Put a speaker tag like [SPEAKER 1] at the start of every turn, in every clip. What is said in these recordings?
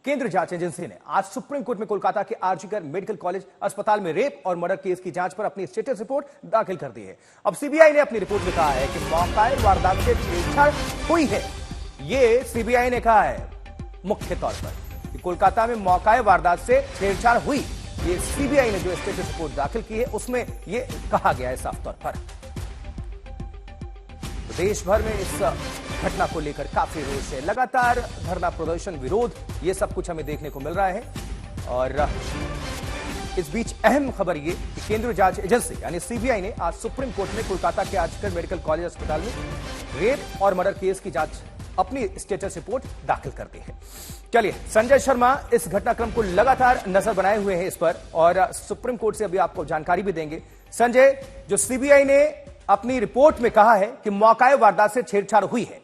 [SPEAKER 1] केंद्रीय जांच एजेंसी ने आज सुप्रीम कोर्ट में कोलकाता के आरजीकर मेडिकल कॉलेज अस्पताल में रेप और मर्डर केस की जांच पर अपनी स्टेटस रिपोर्ट दाखिल कर दी है। अब सीबीआई ने अपनी रिपोर्ट में कहा है कि मौकाए वारदात से छेड़छाड़ हुई है। ये सीबीआई ने कहा है मुख्य तौर पर कि कोलकाता में मौकाए वारदात से छेड़छाड़ हुई। ये सीबीआई ने जो स्टेटस रिपोर्ट दाखिल की है उसमें यह कहा गया है साफ तौर पर। देश भर में इस घटना को लेकर काफी रोष है, लगातार धरना प्रदर्शन विरोध ये सब कुछ हमें देखने को मिल रहा है। और इस बीच अहम खबर ये कि केंद्रीय जांच एजेंसी यानी सीबीआई ने आज सुप्रीम कोर्ट में कोलकाता के आरजीकर मेडिकल कॉलेज अस्पताल में रेप और मर्डर केस की जांच अपनी स्टेटस रिपोर्ट दाखिल कर दी है। चलिए, संजय शर्मा इस घटनाक्रम को लगातार नजर बनाए हुए हैं इस पर और सुप्रीम कोर्ट से अभी आपको जानकारी भी देंगे। संजय, जो सीबीआई ने अपनी रिपोर्ट में कहा है कि मौकाए वारदात से छेड़छाड़ हुई है,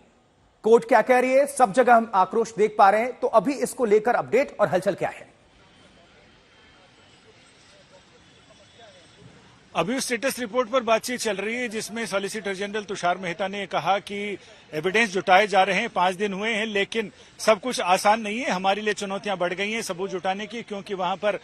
[SPEAKER 1] कोर्ट क्या कह रही है? सब जगह हम आक्रोश देख पा रहे हैं, तो अभी इसको लेकर अपडेट और हलचल क्या है?
[SPEAKER 2] अभी उस स्टेटस रिपोर्ट पर बातचीत चल रही है जिसमें सॉलिसिटर जनरल तुषार मेहता ने कहा कि एविडेंस जुटाए जा रहे हैं, 5 दिन हुए हैं, लेकिन सब कुछ आसान नहीं है। हमारे लिए चुनौतियां बढ़ गई हैं सबूत जुटाने की, क्योंकि वहां पर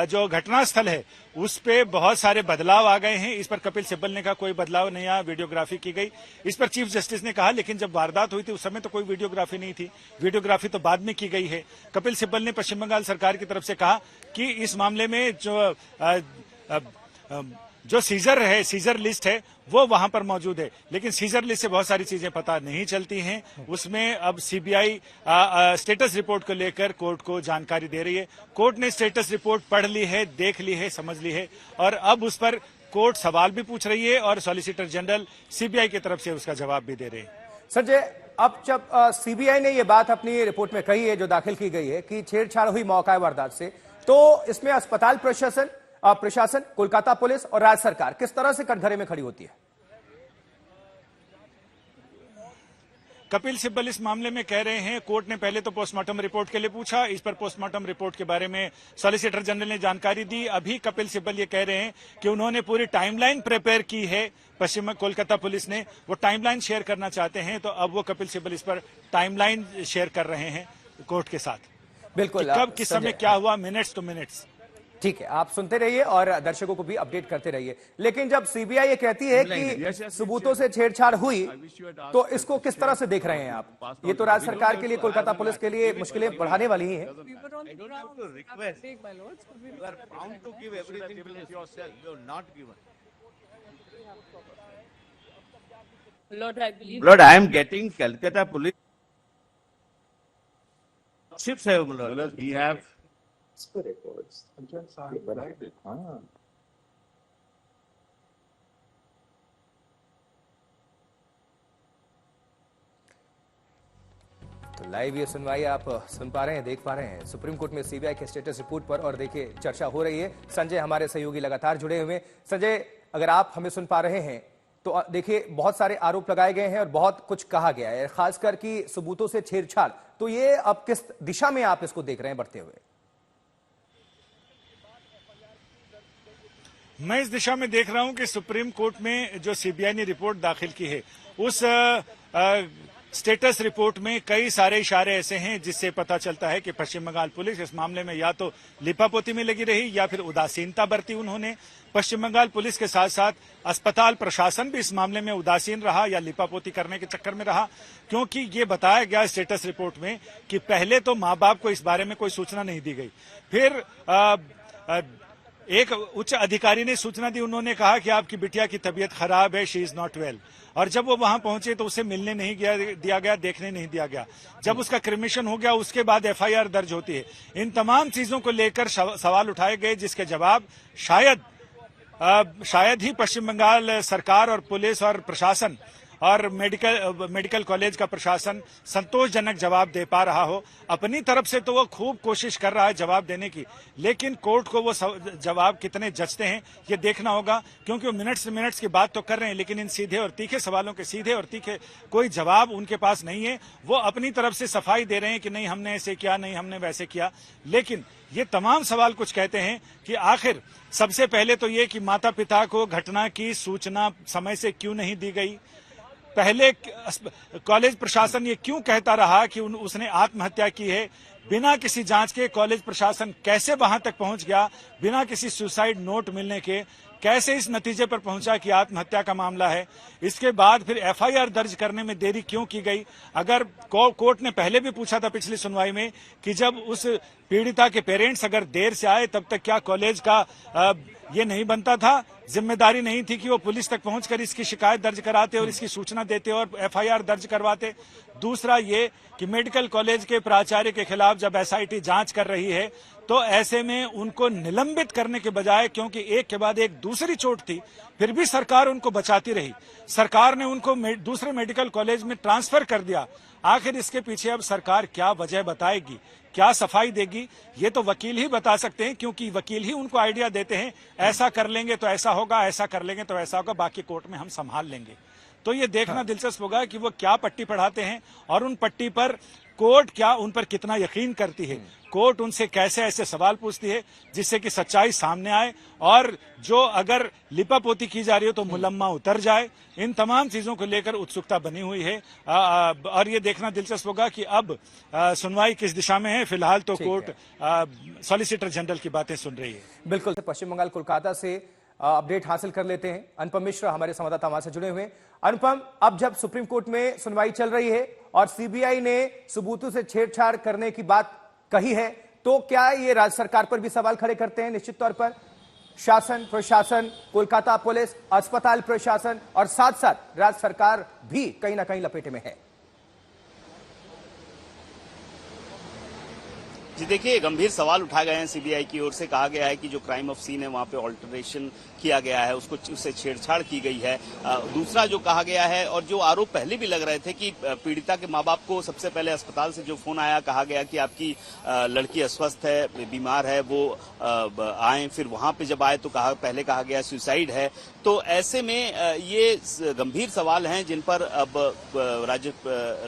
[SPEAKER 2] जो घटनास्थल है उस पे बहुत सारे बदलाव आ गए हैं। इस पर कपिल सिब्बल ने कहा कोई बदलाव नहीं आया, वीडियोग्राफी की गई। इस पर चीफ जस्टिस ने कहा लेकिन जब वारदात हुई थी उस समय तो कोई वीडियोग्राफी नहीं थी, वीडियोग्राफी तो बाद में की गई है। कपिल सिब्बल ने पश्चिम बंगाल सरकार की तरफ से कहा कि इस मामले में जो सीजर लिस्ट है वो वहां पर मौजूद है, लेकिन सीजर लिस्ट से बहुत सारी चीजें पता नहीं चलती हैं। उसमें अब सीबीआई स्टेटस रिपोर्ट को लेकर कोर्ट को जानकारी दे रही है। कोर्ट ने स्टेटस रिपोर्ट पढ़ ली है, देख ली है, समझ ली है और अब उस पर कोर्ट सवाल भी पूछ रही है और सॉलिसिटर जनरल सीबीआई की तरफ से उसका जवाब भी दे रहे हैं।
[SPEAKER 1] संजय, अब जब सीबीआई ने यह बात अपनी रिपोर्ट में कही है जो दाखिल की गई है कि छेड़छाड़ हुई मौका वारदात से, तो इसमें अस्पताल प्रशासन, कोलकाता पुलिस और राज्य सरकार किस तरह से कटघरे में खड़ी होती है?
[SPEAKER 2] कपिल सिब्बल इस मामले में कह रहे हैं कोर्ट ने पहले तो पोस्टमार्टम रिपोर्ट के लिए पूछा, इस पर पोस्टमार्टम रिपोर्ट के बारे में सॉलिसिटर जनरल ने जानकारी दी। अभी कपिल सिब्बल ये कह रहे हैं कि उन्होंने पूरी टाइमलाइन प्रिपेयर की है, पश्चिम कोलकाता पुलिस ने वो टाइमलाइन शेयर करना चाहते हैं, तो अब वो कपिल सिब्बल इस पर टाइमलाइन शेयर कर रहे हैं कोर्ट के साथ।
[SPEAKER 1] बिल्कुल,
[SPEAKER 2] कब किस समय क्या हुआ, मिनट्स टू मिनट्स।
[SPEAKER 1] ठीक है, आप सुनते रहिए और दर्शकों को भी अपडेट करते रहिए। लेकिन जब सीबीआई ये कहती है कि सबूतों से छेड़छाड़ हुई, तो इसको किस तरह से देख रहे हैं आप? ये तो राज्य सरकार के लिए, कोलकाता पुलिस के लिए मुश्किलें बढ़ाने वाली ही हैं।
[SPEAKER 3] Lord, I am getting Calcutta police ships have we have
[SPEAKER 4] records.
[SPEAKER 1] तो लाइव ये सुनवाई आप सुन पा रहे हैं, देख पा रहे हैं सुप्रीम कोर्ट में सीबीआई के स्टेटस रिपोर्ट पर, और देखिए चर्चा हो रही है। संजय हमारे सहयोगी लगातार जुड़े हुए हैं। संजय, अगर आप हमें सुन पा रहे हैं तो देखिए बहुत सारे आरोप लगाए गए हैं और बहुत कुछ कहा गया है, खासकर कि सबूतों से छेड़छाड़, तो ये अब किस दिशा में आप इसको देख रहे हैं बढ़ते हुए?
[SPEAKER 2] मैं इस दिशा में देख रहा हूं कि सुप्रीम कोर्ट में जो सीबीआई ने रिपोर्ट दाखिल की है उस स्टेटस रिपोर्ट में कई सारे इशारे ऐसे हैं जिससे पता चलता है कि पश्चिम बंगाल पुलिस इस मामले में या तो लिपापोती में लगी रही या फिर उदासीनता बरती उन्होंने। पश्चिम बंगाल पुलिस के साथ साथ अस्पताल प्रशासन भी इस मामले में उदासीन रहा या लिपापोती करने के चक्कर में रहा, क्योंकि ये बताया गया स्टेटस रिपोर्ट में कि पहले तो मां बाप को इस बारे में कोई सूचना नहीं दी गई, फिर एक उच्च अधिकारी ने सूचना दी, उन्होंने कहा कि आपकी बिटिया की तबीयत खराब है, शी इज नॉट वेल, और जब वो वहां पहुंचे तो उसे मिलने नहीं दिया गया, देखने नहीं दिया गया। जब उसका क्रिमिशन हो गया उसके बाद एफआईआर दर्ज होती है। इन तमाम चीजों को लेकर सवाल उठाए गए जिसके जवाब शायद ही पश्चिम बंगाल सरकार और पुलिस और प्रशासन और मेडिकल कॉलेज का प्रशासन संतोषजनक जवाब दे पा रहा हो। अपनी तरफ से तो वो खूब कोशिश कर रहा है जवाब देने की, लेकिन कोर्ट को वो जवाब कितने जचते हैं ये देखना होगा, क्योंकि वो मिनट्स की बात तो कर रहे हैं लेकिन इन सीधे और तीखे सवालों के सीधे और तीखे कोई जवाब उनके पास नहीं है। वो अपनी तरफ से सफाई दे रहे हैं कि नहीं हमने ऐसे किया, नहीं हमने वैसे किया, लेकिन ये तमाम सवाल कुछ कहते हैं कि आखिर सबसे पहले तो ये कि माता पिता को घटना की सूचना समय से क्यों नहीं दी गई, पहले कॉलेज प्रशासन ये क्यों कहता रहा कि उसने आत्महत्या की है, बिना किसी जांच के कॉलेज प्रशासन कैसे वहां तक पहुंच गया, बिना किसी सुसाइड नोट मिलने के कैसे इस नतीजे पर पहुंचा कि आत्महत्या का मामला है। इसके बाद फिर एफआईआर दर्ज करने में देरी क्यों की गई। अगर कोर्ट ने पहले भी पूछा था पिछली सुनवाई में कि जब उस पीड़िता के पेरेंट्स अगर देर से आए तब तक क्या कॉलेज का ये नहीं बनता था, जिम्मेदारी नहीं थी कि वो पुलिस तक पहुंचकर इसकी शिकायत दर्ज कराते और इसकी सूचना देते और एफआईआर दर्ज करवाते। दूसरा ये कि मेडिकल कॉलेज के प्राचार्य के खिलाफ जब एसआईटी जांच कर रही है तो ऐसे में उनको निलंबित करने के बजाय, क्योंकि एक के बाद एक दूसरी चोट थी, फिर भी सरकार उनको बचाती रही। सरकार ने उनको दूसरे मेडिकल कॉलेज में ट्रांसफर कर दिया। आखिर इसके पीछे अब सरकार क्या वजह बताएगी, क्या सफाई देगी, ये तो वकील ही बता सकते हैं, क्योंकि वकील ही उनको आइडिया देते हैं, ऐसा कर लेंगे तो ऐसा होगा, ऐसा कर लेंगे तो ऐसा होगा, बाकी कोर्ट में हम संभाल लेंगे। तो ये देखना दिलचस्प होगा कि वो क्या पट्टी पढ़ाते हैं और उन पट्टी पर कोर्ट क्या उन पर कितना यकीन करती है। कोर्ट उनसे कैसे ऐसे सवाल पूछती है जिससे कि सच्चाई सामने आए और जो अगर लिपापोती की जा रही हो तो मुलम्मा उतर जाए। इन तमाम चीजों को लेकर उत्सुकता बनी हुई है और ये देखना दिलचस्प होगा कि अब सुनवाई किस दिशा में है। फिलहाल तो कोर्ट सॉलिसिटर जनरल की बातें सुन रही है।
[SPEAKER 1] बिल्कुल। पश्चिम बंगाल कोलकाता से अपडेट हासिल कर लेते हैं। अनुपम मिश्र हमारे संवाददाता वहां से जुड़े हुए हैं। अनुपम, अब जब सुप्रीम कोर्ट में सुनवाई चल रही है और सीबीआई ने सबूतों से छेड़छाड़ करने की बात कही है, तो क्या ये राज्य सरकार पर भी सवाल खड़े करते हैं? निश्चित तौर पर शासन, प्रशासन, कोलकाता पुलिस, अस्पताल प्रशासन और साथ साथ राज्य सरकार भी कहीं ना कहीं लपेटे में है।
[SPEAKER 5] जी देखिए, गंभीर सवाल उठाए गए हैं सीबीआई की ओर से। कहा गया है कि जो क्राइम ऑफ सीन है वहां पे ऑल्टरेशन किया गया है, उससे छेड़छाड़ की गई है। दूसरा जो कहा गया है और जो आरोप पहले भी लग रहे थे कि पीड़िता के माँ बाप को सबसे पहले अस्पताल से जो फोन आया, कहा गया कि आपकी लड़की अस्वस्थ है, बीमार है, वो आए। फिर वहां पे जब आए तो पहले कहा गया सुसाइड है। तो ऐसे में ये गंभीर सवाल हैं जिन पर अब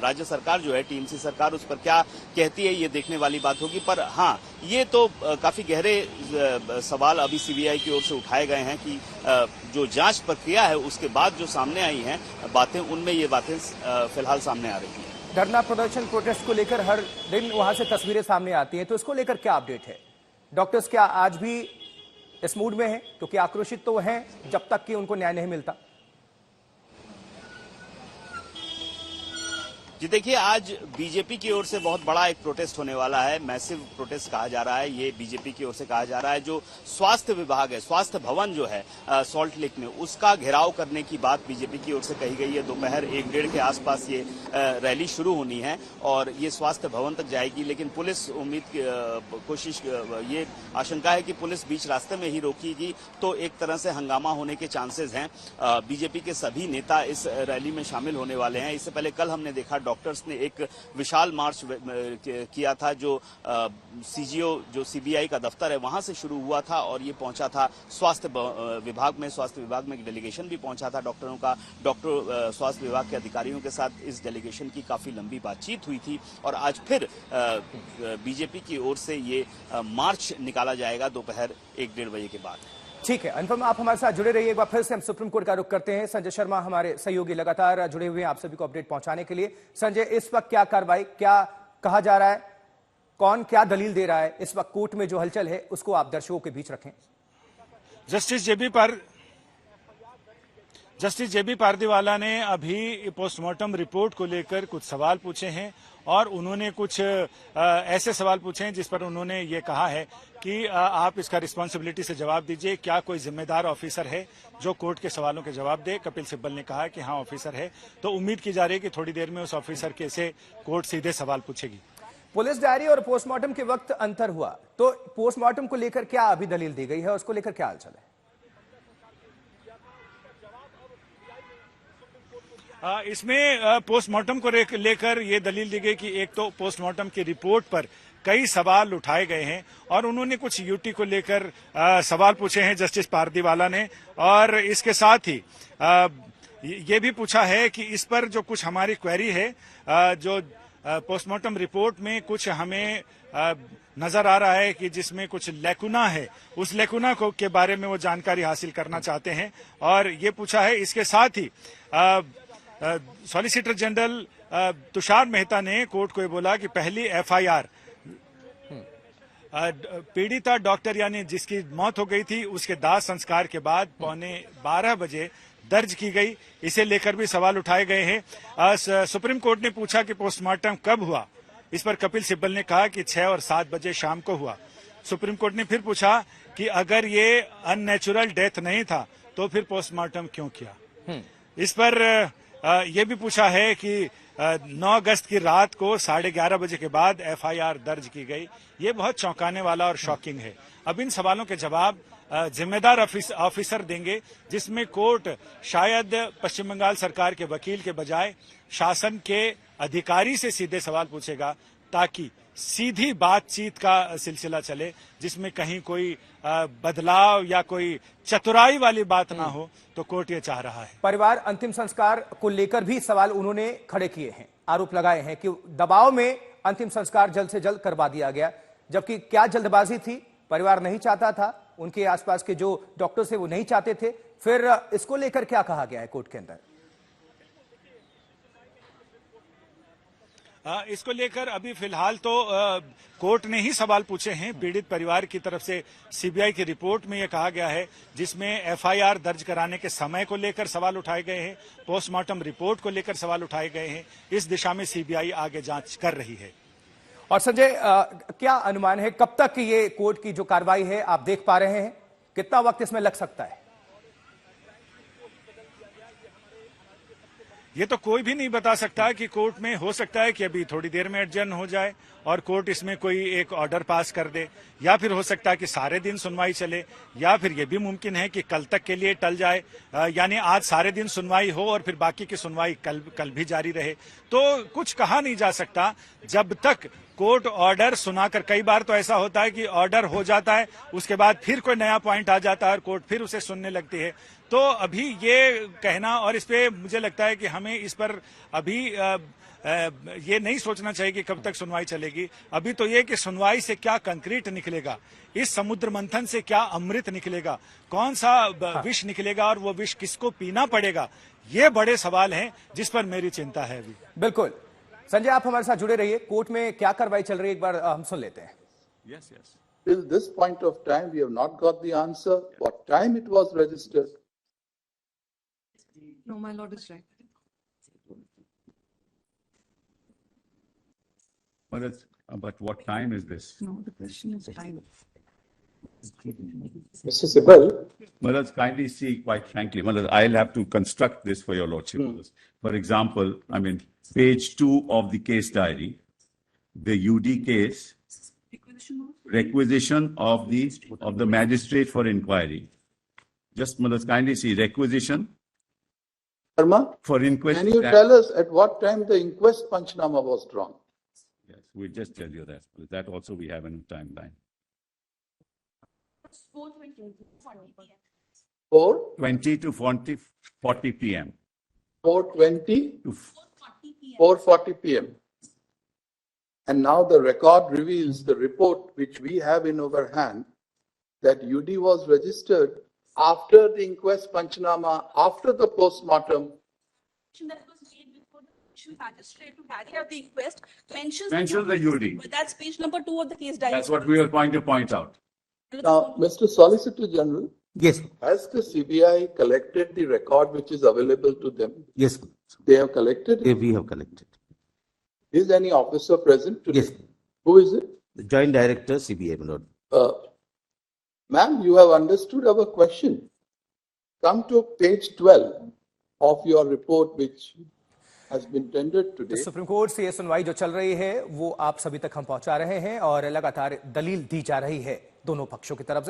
[SPEAKER 5] राज्य सरकार जो है, टीएमसी सरकार, उस पर क्या कहती है ये देखने वाली बात होगी। पर हाँ, ये तो काफी गहरे सवाल अभी सीबीआई की ओर से उठाए गए हैं कि जो जांच प्रक्रिया है उसके बाद जो सामने आई हैं बातें, उनमें ये बातें फिलहाल सामने आ रही हैं।
[SPEAKER 1] धरना प्रदर्शन प्रोटेस्ट को लेकर हर दिन वहां से तस्वीरें सामने आती हैं, तो इसको लेकर क्या अपडेट है? डॉक्टर्स क्या आज भी इस मूड में हैं? क्योंकि आक्रोशित तो हैं जब तक कि उनको न्याय नहीं मिलता।
[SPEAKER 5] जी देखिए, आज बीजेपी की ओर से बहुत बड़ा एक प्रोटेस्ट होने वाला है। मैसिव प्रोटेस्ट कहा जा रहा है। ये बीजेपी की ओर से कहा जा रहा है। जो स्वास्थ्य विभाग है, स्वास्थ्य भवन जो है सॉल्ट लेक में, उसका घेराव करने की बात बीजेपी की ओर से कही गई है। दोपहर 1-1:30 के आसपास ये रैली शुरू होनी है और ये स्वास्थ्य भवन तक जाएगी। लेकिन पुलिस ये आशंका है कि पुलिस बीच रास्ते में ही रोकेगी तो एक तरह से हंगामा होने के चांसेस हैं। बीजेपी के सभी नेता इस रैली में शामिल होने वाले हैं। इससे पहले कल हमने देखा डॉक्टर्स ने एक विशाल मार्च किया था जो सीजीओ, जो सीबीआई का दफ्तर है, वहां से शुरू हुआ था और ये पहुंचा था स्वास्थ्य विभाग में। स्वास्थ्य विभाग में एक डेलीगेशन भी पहुंचा था डॉक्टरों का। स्वास्थ्य विभाग के अधिकारियों के साथ इस डेलीगेशन की काफी लंबी बातचीत हुई थी और आज फिर बीजेपी की ओर से ये मार्च निकाला जाएगा दोपहर 1-1:30 बजे के बाद।
[SPEAKER 1] ठीक है अनुपम, आप हमारे साथ जुड़े रहिए। एक बार फिर से हम सुप्रीम कोर्ट का रुख करते हैं। संजय शर्मा हमारे सहयोगी लगातार जुड़े हुए हैं आप सभी को अपडेट पहुंचाने के लिए। संजय, इस वक्त क्या कार्रवाई, क्या कहा जा रहा है, कौन क्या दलील दे रहा है? इस वक्त कोर्ट में जो हलचल है उसको आप दर्शकों के बीच रखें।
[SPEAKER 2] जस्टिस जेबी पारदीवाला ने अभी पोस्टमार्टम रिपोर्ट को लेकर कुछ सवाल पूछे हैं और उन्होंने कुछ ऐसे सवाल पूछे हैं जिस पर उन्होंने ये कहा है कि आप इसका रिस्पांसिबिलिटी से जवाब दीजिए। क्या कोई जिम्मेदार ऑफिसर है जो कोर्ट के सवालों के जवाब दे? कपिल सिब्बल ने कहा कि हाँ ऑफिसर है। तो उम्मीद की जा रही है कि थोड़ी देर में उस ऑफिसर के से कोर्ट सीधे सवाल पूछेगी।
[SPEAKER 1] पुलिस डायरी और पोस्टमार्टम के वक्त अंतर हुआ, तो पोस्टमार्टम को लेकर क्या अभी दलील दी गई है, उसको लेकर क्या हालचाल है?
[SPEAKER 2] इसमें पोस्टमार्टम को लेकर ये दलील दी गई कि एक तो पोस्टमार्टम की रिपोर्ट पर कई सवाल उठाए गए हैं और उन्होंने कुछ यूटी को लेकर सवाल पूछे हैं जस्टिस पारदीवाला ने। और इसके साथ ही ये भी पूछा है कि इस पर जो कुछ हमारी क्वेरी है, जो पोस्टमार्टम रिपोर्ट में कुछ हमें नजर आ रहा है कि जिसमें कुछ लेकुना है, उस लेकुना को के बारे में वो जानकारी हासिल करना चाहते हैं और ये पूछा है। इसके साथ ही सॉलिसिटर जनरल तुषार मेहता ने कोर्ट को ये बोला कि पहली एफआईआर पीड़िता डॉक्टर यानी जिसकी मौत हो गई थी उसके दाह संस्कार के बाद 12:15 बजे दर्ज की गई। इसे लेकर भी सवाल उठाए गए हैं। सुप्रीम कोर्ट ने पूछा कि पोस्टमार्टम कब हुआ। इस पर कपिल सिब्बल ने कहा कि 6 और 7 बजे शाम को हुआ। सुप्रीम कोर्ट ने फिर पूछा कि अगर ये अननेचुरल डेथ नहीं था तो फिर पोस्टमार्टम क्यों किया। इस पर यह भी पूछा है कि 9 अगस्त की रात को 11:30 बजे के बाद एफआईआर दर्ज की गई। ये बहुत चौंकाने वाला और शॉकिंग है। अब इन सवालों के जवाब जिम्मेदार ऑफिसर देंगे, जिसमें कोर्ट शायद पश्चिम बंगाल सरकार के वकील के बजाय शासन के अधिकारी से सीधे सवाल पूछेगा, ताकि सीधी बातचीत का सिलसिला चले, जिसमें कहीं कोई बदलाव या कोई चतुराई वाली बात ना हो। तो कोर्ट ये चाह रहा है।
[SPEAKER 1] परिवार अंतिम संस्कार को लेकर भी सवाल उन्होंने खड़े किए हैं, आरोप लगाए हैं कि दबाव में अंतिम संस्कार जल्द से जल्द करवा दिया गया, जबकि क्या जल्दबाजी थी, परिवार नहीं चाहता था, उनके आसपास के जो डॉक्टर थे वो नहीं चाहते थे। फिर इसको लेकर क्या कहा गया है कोर्ट के अंदर?
[SPEAKER 2] इसको लेकर अभी फिलहाल तो कोर्ट ने ही सवाल पूछे हैं। पीड़ित परिवार की तरफ से सीबीआई की रिपोर्ट में यह कहा गया है, जिसमें एफआईआर दर्ज कराने के समय को लेकर सवाल उठाए गए हैं, पोस्टमार्टम रिपोर्ट को लेकर सवाल उठाए गए हैं। इस दिशा में सीबीआई आगे जांच कर रही है।
[SPEAKER 1] और संजय, क्या अनुमान है कब तक ये कोर्ट की जो कार्रवाई है आप देख पा रहे हैं? कितना वक्त इसमें लग सकता है?
[SPEAKER 2] ये तो कोई भी नहीं बता सकता कि कोर्ट में हो सकता है कि अभी थोड़ी देर में एडजर्न हो जाए और कोर्ट इसमें कोई एक ऑर्डर पास कर दे, या फिर हो सकता है कि सारे दिन सुनवाई चले, या फिर ये भी मुमकिन है कि कल तक के लिए टल जाए, यानी आज सारे दिन सुनवाई हो और फिर बाकी की सुनवाई कल भी जारी रहे। तो कुछ कहा नहीं जा सकता जब तक कोर्ट ऑर्डर सुनाकर। कई बार तो ऐसा होता है कि ऑर्डर हो जाता है, उसके बाद फिर कोई नया पॉइंट आ जाता है और कोर्ट फिर उसे सुनने लगती है। तो अभी ये कहना, और इस पे मुझे लगता है कि हमें इस पर अभी ये नहीं सोचना चाहिए कि कब तक सुनवाई चलेगी। अभी तो ये कि सुनवाई से क्या कंक्रीट निकलेगा, इस समुद्र मंथन से क्या अमृत निकलेगा, कौन सा विष निकलेगा और वो विष किसको पीना पड़ेगा, ये बड़े सवाल हैं जिस पर मेरी चिंता है अभी।
[SPEAKER 1] बिल्कुल संजय, आप हमारे साथ जुड़े रहिए। कोर्ट में क्या कार्रवाई चल रही है एक बार हम सुन लेते हैं।
[SPEAKER 3] Yes, yes.
[SPEAKER 4] Till this point of time, we have not got the answer. What time it was registered?
[SPEAKER 6] No, my lord is right.
[SPEAKER 3] But what time is this?
[SPEAKER 6] No, the question is time.
[SPEAKER 4] Mr. Sibal,
[SPEAKER 3] Let's kindly see, quite frankly, I'll have to construct this for your lordship. For example, page 2 of the case diary, the UD case, requisition of the magistrate for inquiry. Just kindly see requisition
[SPEAKER 4] Sharma,
[SPEAKER 3] for inquest.
[SPEAKER 4] can you tell us at what time the inquest Panchnama was drawn?
[SPEAKER 3] Yes, we'll just tell you that. That also we have in a timeline. 4:20 to 40 p.m.
[SPEAKER 4] 4:20
[SPEAKER 3] to
[SPEAKER 4] 4:40 p.m. And now the record reveals the report which we have in our hand that UD was registered after the inquest Panchnama, after the postmortem.
[SPEAKER 7] That was made before the judicial magistrate to carry out the inquest mentions
[SPEAKER 3] the UD.
[SPEAKER 7] But that's page number 2 of the case diary.
[SPEAKER 3] That's what we were going to point out.
[SPEAKER 4] Now, Mr. Solicitor General,
[SPEAKER 8] Yes,
[SPEAKER 4] has the CBI collected the record which is available to them?
[SPEAKER 8] yes,
[SPEAKER 4] They have collected it?
[SPEAKER 8] we have collected.
[SPEAKER 4] Is any officer present today?
[SPEAKER 8] Yes,
[SPEAKER 4] Who is it?
[SPEAKER 8] the Joint Director, CBI, my lord.
[SPEAKER 4] Ma'am, you have understood our question. Come to page 12 of your report which has been tendered today.
[SPEAKER 1] Supreme court से ये सुनवाई जो चल रही है वो आप सभी तक हम पहुंचा रहे हैं और लगातार दलील दी जा रही है दोनों पक्षों की तरफ से।